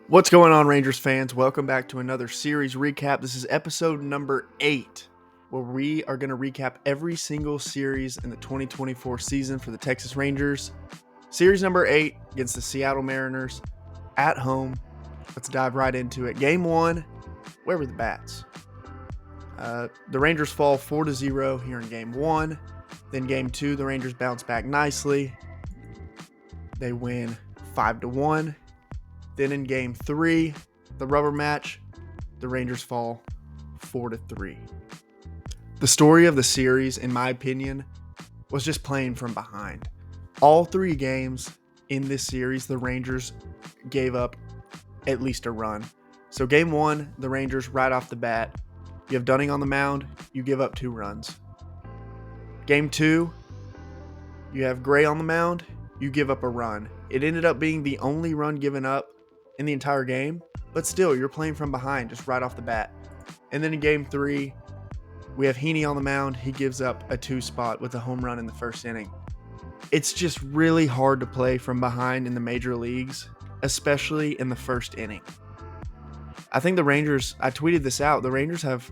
What's going on, Rangers fans? Welcome back to another series recap. This is episode number 8, where we are going to recap every single series in the 2024 season for the Texas Rangers. Series number 8 against the Seattle Mariners at home. Let's dive right into it. Game 1, where were the bats? The Rangers fall 4-0 here in Game 1. Then Game 2, the Rangers bounce back nicely. They win 5-1. Then in Game 3, the rubber match, the Rangers fall 4-3. The story of the series, in my opinion, was just playing from behind. All 3 games in this series, the Rangers gave up at least a run. So Game 1, the Rangers right off the bat, you have Dunning on the mound, you give up 2 runs. Game 2, you have Gray on the mound, you give up a run. It ended up being the only run given up in the entire game, but still, you're playing from behind just right off the bat. And then in Game 3, we have Heaney on the mound. He gives up a 2 spot with a home run in the first inning. It's just really hard to play from behind in the major leagues, especially in the first inning. I think the Rangers, I tweeted this out, the Rangers have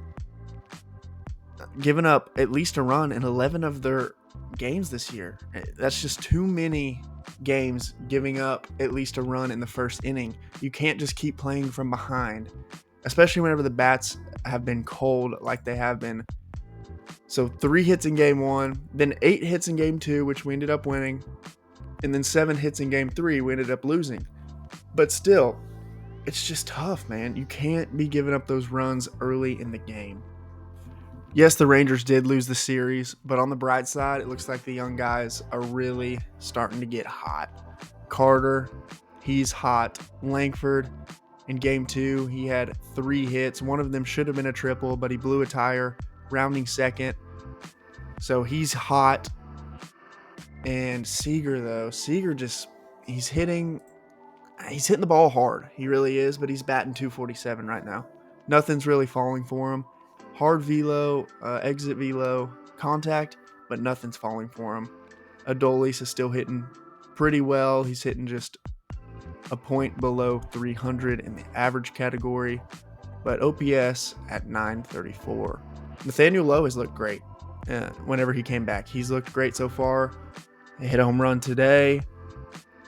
given up at least a run in 11 of their games this year. That's just too many games giving up at least a run in the first inning. You can't just keep playing from behind, especially whenever the bats have been cold like they have been. So 3 hits in Game 1, then 8 hits in Game 2, which we ended up winning, and then 7 hits in Game 3, we ended up losing. But still, it's just tough, man. You can't be giving up those runs early in the game. Yes, the Rangers did lose the series, but on the bright side, it looks like the young guys are really starting to get hot. Carter, he's hot. Langford, in Game 2, he had 3 hits. One of them should have been a triple, but he blew a tire, rounding second. So he's hot. And Seager, though, he's hitting the ball hard. He really is, but he's batting .247 right now. Nothing's really falling for him. Hard velo, exit velo, contact, but nothing's falling for him. Adolis is still hitting pretty well. He's hitting just a point below 300 in the average category, but OPS at 934. Nathaniel Lowe has looked great whenever he came back. He's looked great so far. He hit a home run today.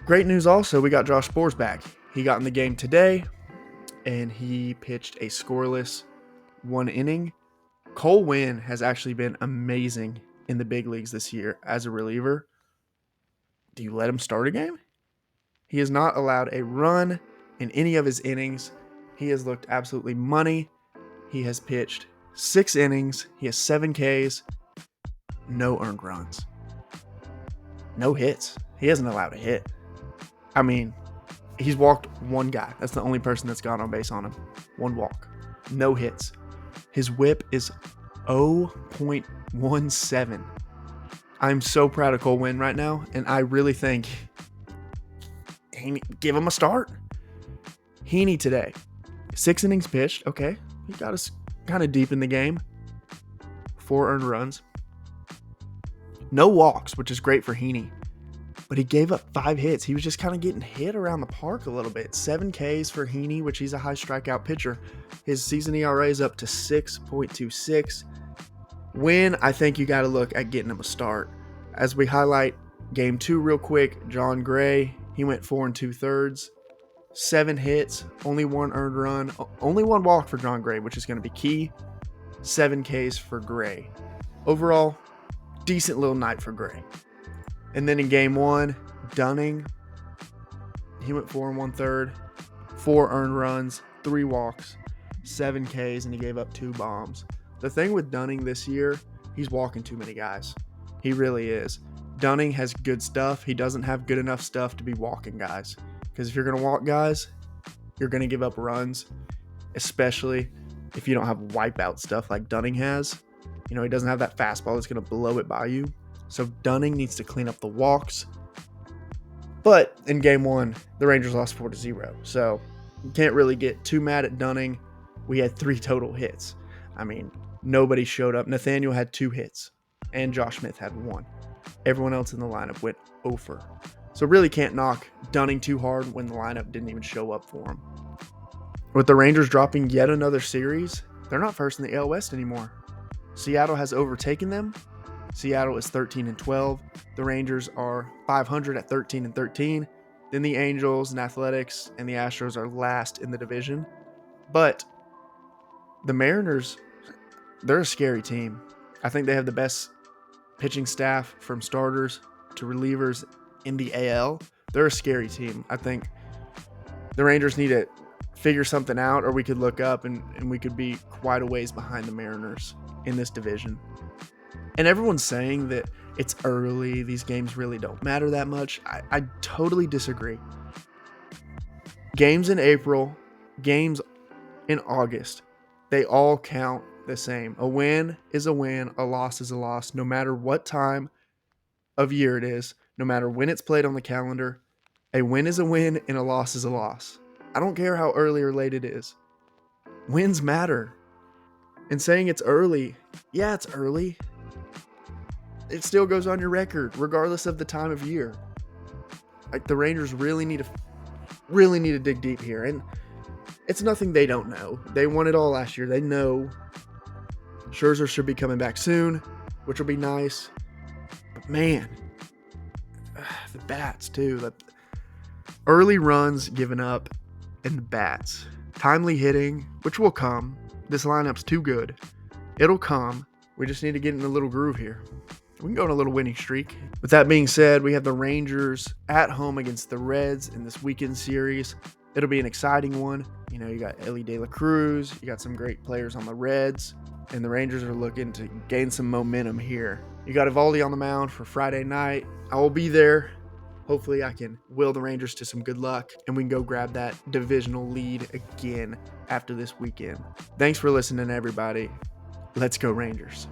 Great news also, we got Josh Sborz back. He got in the game today, and he pitched a scoreless 1 inning. Cole Winn has actually been amazing in the big leagues this year as a reliever. Do you let him start a game? He has not allowed a run in any of his innings. He has looked absolutely money. He has pitched 6 innings. He has 7 Ks, no earned runs, no hits. He hasn't allowed a hit. I mean, he's walked 1 guy. That's the only person that's gone on base on him. 1 walk, no hits. His whip is 0.17. I'm so proud of Cole Winn right now, and I really think give him a start. Heaney today, 6 innings pitched. Okay, he got us kind of deep in the game. 4 earned runs. No walks, which is great for Heaney. But he gave up 5 hits. He was just kind of getting hit around the park a little bit. 7 Ks for Heaney, which he's a high strikeout pitcher. His season ERA is up to 6.26. Winn, I think you got to look at getting him a start. As we highlight Game 2 real quick, John Gray, he went 4 2/3. 7 hits, only 1 earned run, only 1 walk for John Gray, which is going to be key. 7 Ks for Gray. Overall, decent little night for Gray. And then in Game 1, Dunning, he went 4 1/3, 4 earned runs, 3 walks, 7 Ks, and he gave up 2 bombs. The thing with Dunning this year, he's walking too many guys. He really is. Dunning has good stuff. He doesn't have good enough stuff to be walking guys. Because if you're going to walk guys, you're going to give up runs, especially if you don't have wipeout stuff like Dunning has. You know, he doesn't have that fastball that's going to blow it by you. So Dunning needs to clean up the walks. But in Game 1, the Rangers lost 4-0. So you can't really get too mad at Dunning. We had 3 total hits. I mean, nobody showed up. Nathaniel had 2 hits, and Josh Smith had 1. Everyone else in the lineup went over. So really can't knock Dunning too hard when the lineup didn't even show up for him. With the Rangers dropping yet another series, they're not first in the AL West anymore. Seattle has overtaken them. Seattle is 13-12. The Rangers are 500 at 13-13. Then the Angels and Athletics and the Astros are last in the division. But the Mariners, they're a scary team. I think they have the best pitching staff from starters to relievers in the AL. They're a scary team. I think the Rangers need to figure something out, or we could look up and we could be quite a ways behind the Mariners in this division. And everyone's saying that it's early, these games really don't matter that much. I totally disagree. Games in April, games in August, they all count the same. A win is a win, a loss is a loss, no matter what time of year it is, no matter when it's played on the calendar. A win is a win and a loss is a loss. I don't care how early or late it is. Wins matter. And saying it's early, yeah, it's early. It still goes on your record, regardless of the time of year. Like, the Rangers really need to dig deep here. And it's nothing they don't know. They won it all last year. They know Scherzer should be coming back soon, which will be nice. But man, the bats too. The early runs given up and the bats. Timely hitting, which will come. This lineup's too good. It'll come. We just need to get in a little groove here. We can go on a little winning streak. With that being said, we have the Rangers at home against the Reds in this weekend series. It'll be an exciting one. You know, you got Ellie De La Cruz. You got some great players on the Reds. And the Rangers are looking to gain some momentum here. You got Eovaldi on the mound for Friday night. I will be there. Hopefully I can will the Rangers to some good luck, and we can go grab that divisional lead again after this weekend. Thanks for listening, everybody. Let's go Rangers.